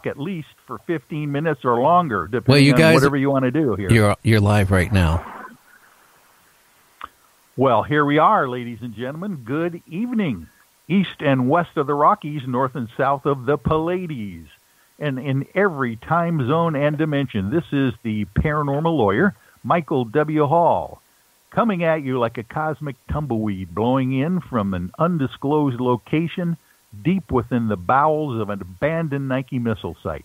at least for 15 minutes or longer, Well, depending you on guys, whatever you want to do here. you're live right now. Well, here we are, ladies and gentlemen. Good evening. East and west of the Rockies, north and south of the Pleiades, and in every time zone and dimension. This is the paranormal lawyer, Michael W. Hall, coming at you like a cosmic tumbleweed blowing in from an undisclosed location deep within the bowels of an abandoned Nike missile site.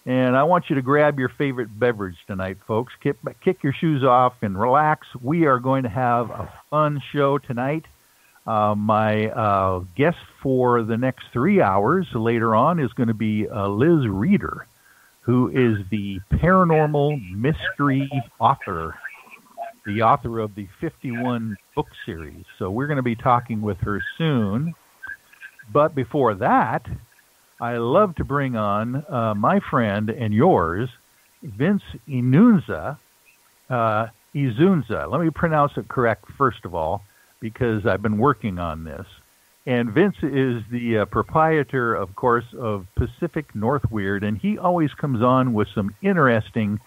And I want you to grab your favorite beverage tonight, folks. Kick your shoes off and relax. We are going to have a fun show tonight. My guest for the next 3 hours later on is going to be Liz Reeder, who is the paranormal mystery author, the author of the 51 book series. So we're going to be talking with her soon. But before that, I love to bring on my friend and yours, Vince Izunza. Let me pronounce it correct, first of all, because I've been working on this. And Vince is the proprietor, of course, of Pacific North Weird, and he always comes on with some interesting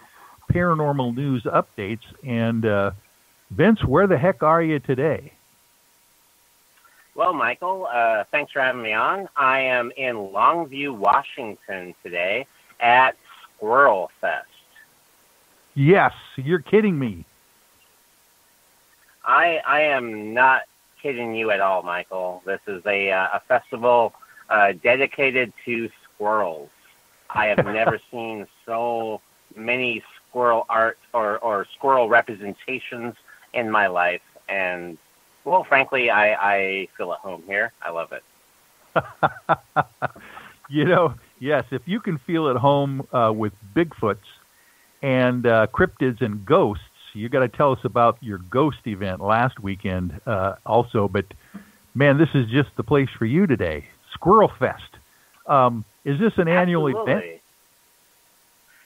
paranormal news updates. And Vince, where the heck are you today? Well, Michael, thanks for having me on. I am in Longview, Washington today at Squirrel Fest. Yes, you're kidding me. I am not kidding you at all, Michael. This is a festival dedicated to squirrels. I have never seen so many squirrel art or squirrel representations in my life, and well, frankly, I feel at home here. I love it. Yes, if you can feel at home with Bigfoots and cryptids and ghosts, you got to tell us about your ghost event last weekend also. But, man, this is just the place for you today. Squirrel Fest. Is this an annual event?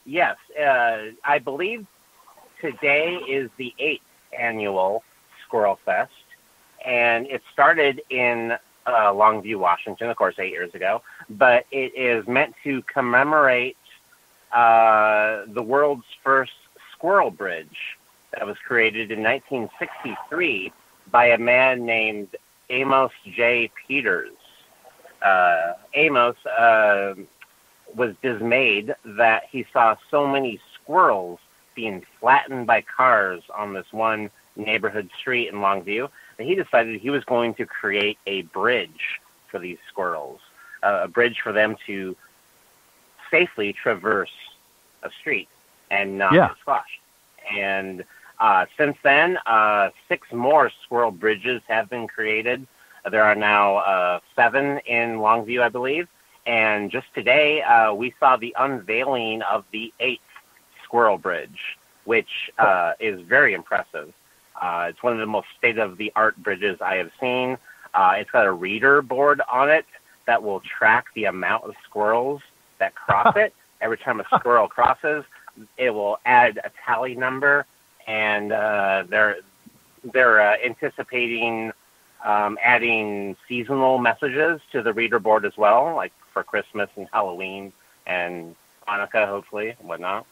Yes. I believe today is the 8th annual Squirrel Fest. And it started in Longview, Washington, of course, 8 years ago. But it is meant to commemorate the world's first squirrel bridge that was created in 1963 by a man named Amos J. Peters. Amos was dismayed that he saw so many squirrels being flattened by cars on this one neighborhood street in Longview. And he decided he was going to create a bridge for these squirrels, a bridge for them to safely traverse a street and not get squashed. And since then, 6 more squirrel bridges have been created. There are now 7 in Longview, I believe. And just today, we saw the unveiling of the 8th squirrel bridge, which is very impressive. It's one of the most state-of-the-art bridges I have seen. It's got a reader board on it that will track the amount of squirrels that cross it. Every time a squirrel crosses, it will add a tally number, and they're anticipating adding seasonal messages to the reader board as well, like for Christmas and Halloween and Hanukkah, hopefully, and whatnot.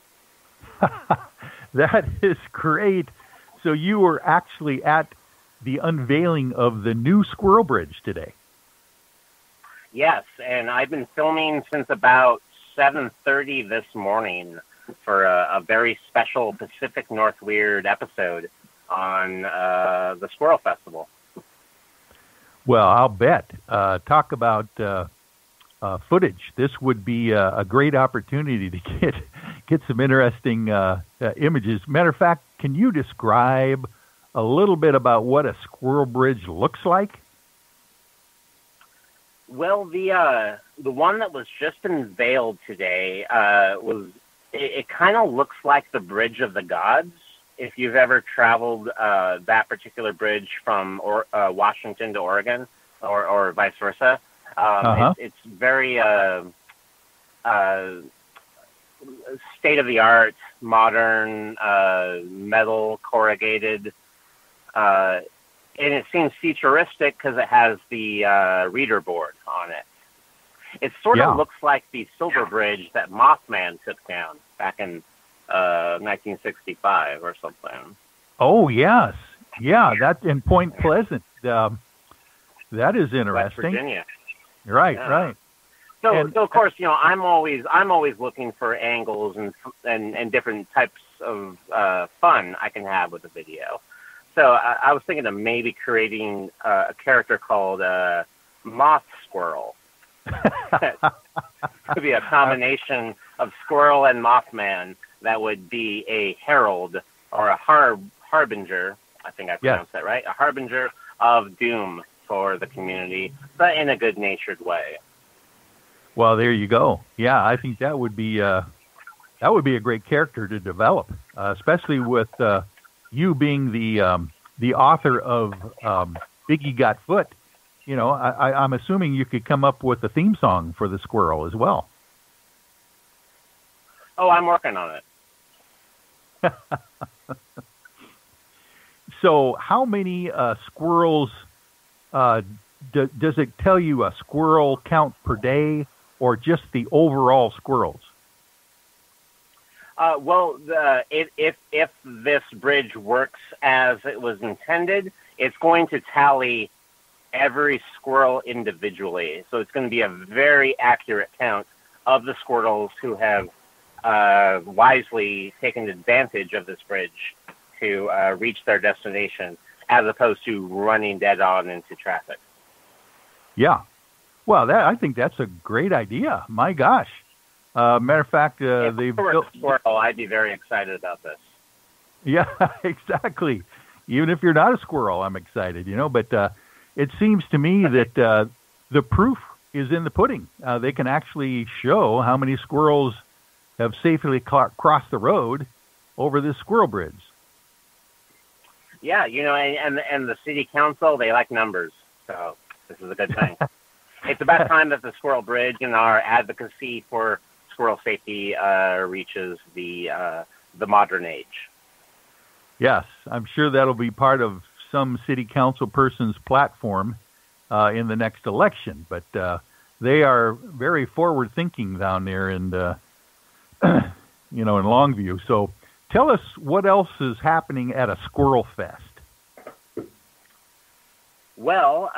That is great. So you were actually at the unveiling of the new Squirrel Bridge today. Yes, and I've been filming since about 7:30 this morning for a very special Pacific North Weird episode on the Squirrel Festival. Well, I'll bet. Talk about footage. This would be a great opportunity to get some interesting images. Matter of fact, can you describe a little bit about what a squirrel bridge looks like? Well, the one that was just unveiled today it kind of looks like the Bridge of the Gods. If you've ever traveled that particular bridge from Washington to Oregon, or vice versa, it's very state-of-the-art, modern, metal corrugated, and it seems futuristic because it has the reader board on it. It sort Yeah. of looks like the Silver Bridge that Mothman took down back in 1965 or something. Oh, yes. Yeah, that in Point Pleasant. That is West interesting. Virginia. Right, Yeah. right. So, And so of course, I'm always looking for angles and different types of fun I can have with the video. So I was thinking of maybe creating a character called Moth Squirrel. Could be a combination of squirrel and Mothman that would be a herald or a harbinger. I think I pronounced that right. A harbinger of doom for the community, but in a good-natured way. Well, there you go. Yeah, I think that would be a great character to develop, especially with you being the author of Biggie Got Foot. You know, I'm assuming you could come up with a theme song for the squirrel as well. Oh, I'm working on it. So, how many squirrels does it tell you a squirrel count per day, or just the overall squirrels? Well, if this bridge works as it was intended, it's going to tally every squirrel individually. So it's going to be a very accurate count of the squirrels who have wisely taken advantage of this bridge to reach their destination, as opposed to running dead on into traffic. Yeah. Well, I think that's a great idea. My gosh. Matter of fact, If they've I were built. a squirrel, I'd be very excited about this. Yeah, exactly. Even if you're not a squirrel, I'm excited, you know. But it seems to me that the proof is in the pudding. They can actually show how many squirrels have safely crossed the road over this squirrel bridge. Yeah, and the city council, they like numbers, so this is a good thing. It's about time that the Squirrel Bridge and our advocacy for squirrel safety reaches the modern age. Yes, I'm sure that'll be part of some city council person's platform in the next election. But they are very forward thinking down there, and in Longview. So, tell us what else is happening at a Squirrel Fest. Well,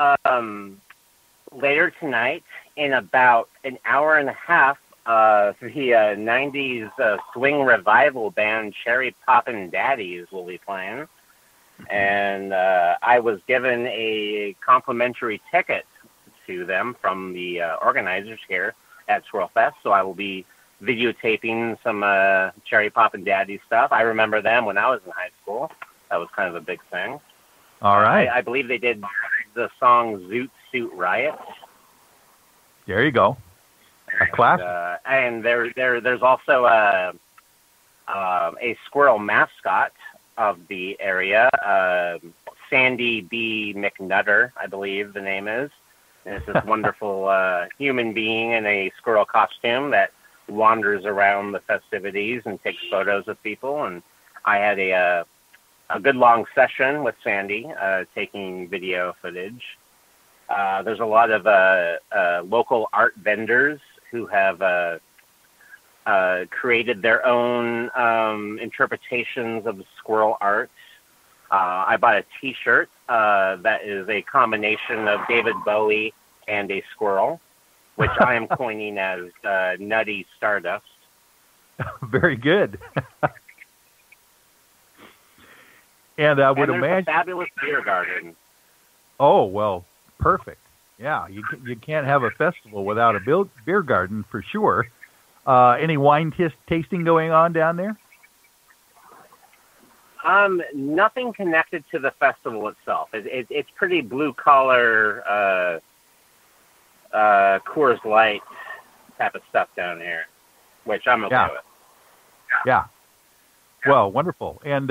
later tonight, in about an hour and a half, the 90s swing revival band Cherry Poppin' Daddies will be playing. And I was given a complimentary ticket to them from the organizers here at Squirrel Fest, so I will be videotaping some Cherry Poppin' Daddies stuff. I remember them when I was in high school. That was kind of a big thing. All right. I believe they did the song Zoot Suit Riot. There you go. A classic. And there's also a squirrel mascot of the area, Sandy B. McNutter, I believe the name is. And it's this wonderful human being in a squirrel costume that wanders around the festivities and takes photos of people. And I had a good long session with Sandy, taking video footage. There's a lot of local art vendors who have created their own interpretations of squirrel art. I bought a T-shirt that is a combination of David Bowie and a squirrel, which I am coining as Nutty Stardust. Very good. And I would there's imagine a fabulous beer garden. Oh, well, perfect. Yeah, you can't have a festival without a beer garden for sure. Any wine tasting going on down there? Nothing connected to the festival itself. It's pretty blue collar, Coors Light type of stuff down here, which I'm okay with. Yeah. Well, wonderful. And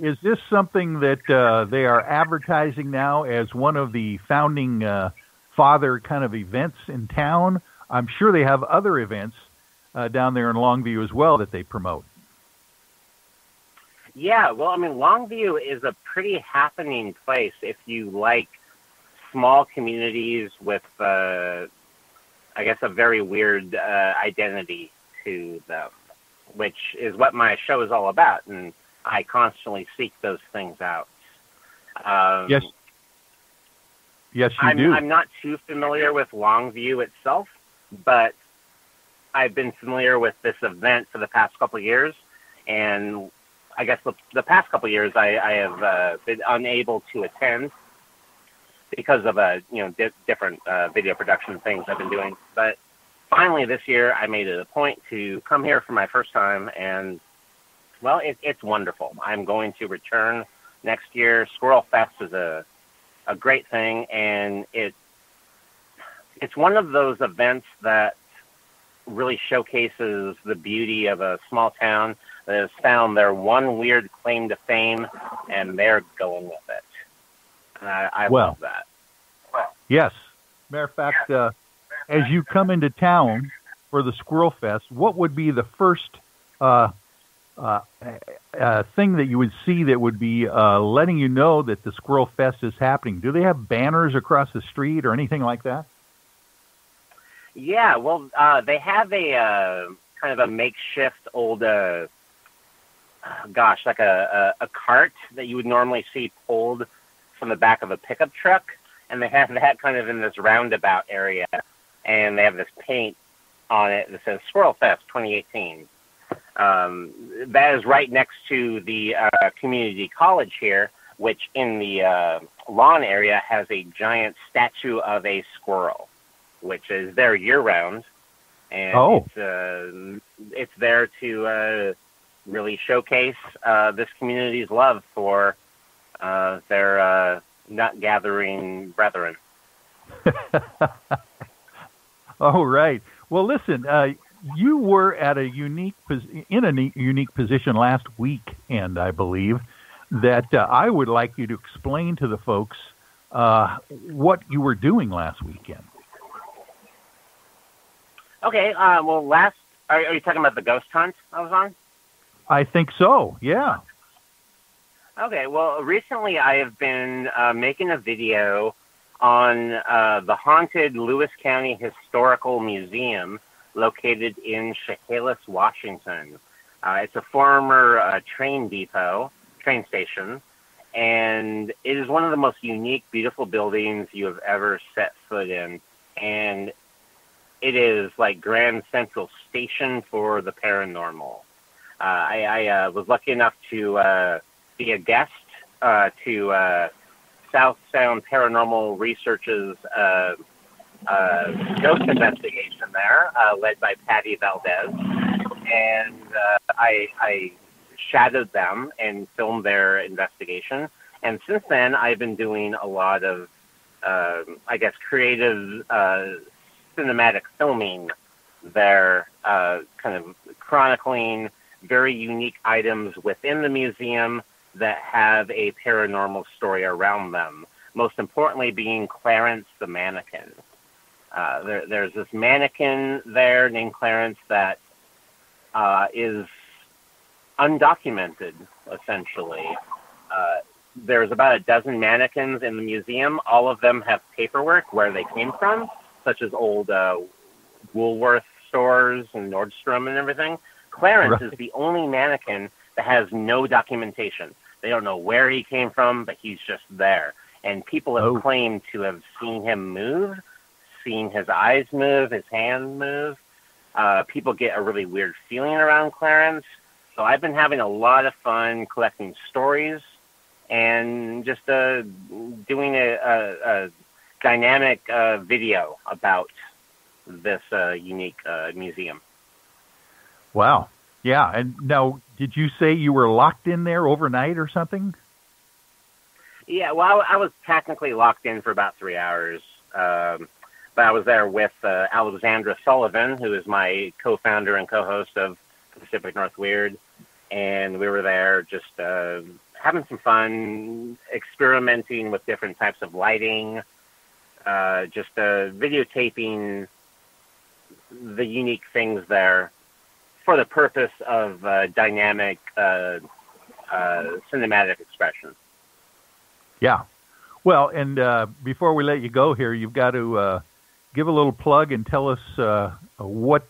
is this something that they are advertising now as one of the founding father kind of events in town? I'm sure they have other events down there in Longview as well that they promote. Yeah, well, I mean, Longview is a pretty happening place if you like small communities with I guess, a very weird identity to them, which is what my show is all about, and I constantly seek those things out. Yes, yes, you do. I'm not too familiar with Longview itself, but I've been familiar with this event for the past couple of years, and I guess the past couple of years I have been unable to attend because of different video production things I've been doing. But finally this year I made it a point to come here for my first time, and well, it's wonderful. I'm going to return next year. Squirrel Fest is a great thing, and it's one of those events that really showcases the beauty of a small town that has found their one weird claim to fame, and they're going with it. And I love that. Yes. Matter of fact, as you come into town for the Squirrel Fest, what would be the first thing that you would see that would be letting you know that the Squirrel Fest is happening? Do they have banners across the street or anything like that? Yeah, well, they have a kind of a makeshift old, like a cart that you would normally see pulled from the back of a pickup truck, and they have that kind of in this roundabout area, and they have this paint on it that says Squirrel Fest 2018. That is right next to the community college here, which in the lawn area has a giant statue of a squirrel, which is there year-round, and it's there to really showcase this community's love for their nut-gathering brethren. All right. Well, listen, you were at a unique position last weekend, I believe, that I would like you to explain to the folks what you were doing last weekend. Okay, well, are you talking about the ghost hunt I was on? I think so, yeah. Okay, well, recently I have been making a video on the haunted Lewis County Historical Museum located in Chehalis, Washington. It's a former train station, and it is one of the most unique, beautiful buildings you have ever set foot in, and it is like Grand Central Station for the paranormal. I was lucky enough to be a guest to South Sound Paranormal Research's ghost investigation there, led by Patty Valdez. And I shadowed them and filmed their investigation. And since then, I've been doing a lot of, creative cinematic filming there, kind of chronicling very unique items within the museum that have a paranormal story around them. Most importantly being Clarence the mannequin. There's this mannequin there named Clarence that is undocumented, essentially. There's about a dozen mannequins in the museum. All of them have paperwork where they came from, such as old Woolworth stores and Nordstrom and everything. Clarence is the only mannequin that has no documentation. They don't know where he came from, but he's just there. And people have claimed to have seen him move, seen his eyes move, his hand move. People get a really weird feeling around Clarence. So I've been having a lot of fun collecting stories and just doing a dynamic video about this unique museum. Wow. Yeah. And now, did you say you were locked in there overnight or something? Yeah, well, I was technically locked in for about 3 hours. But I was there with Alexandra Sullivan, who is my co-founder and co-host of Pacific North Weird. And we were there just having some fun, experimenting with different types of lighting, just videotaping the unique things there for the purpose of dynamic cinematic expression. Yeah. Well, and before we let you go here, you've got to give a little plug and tell us what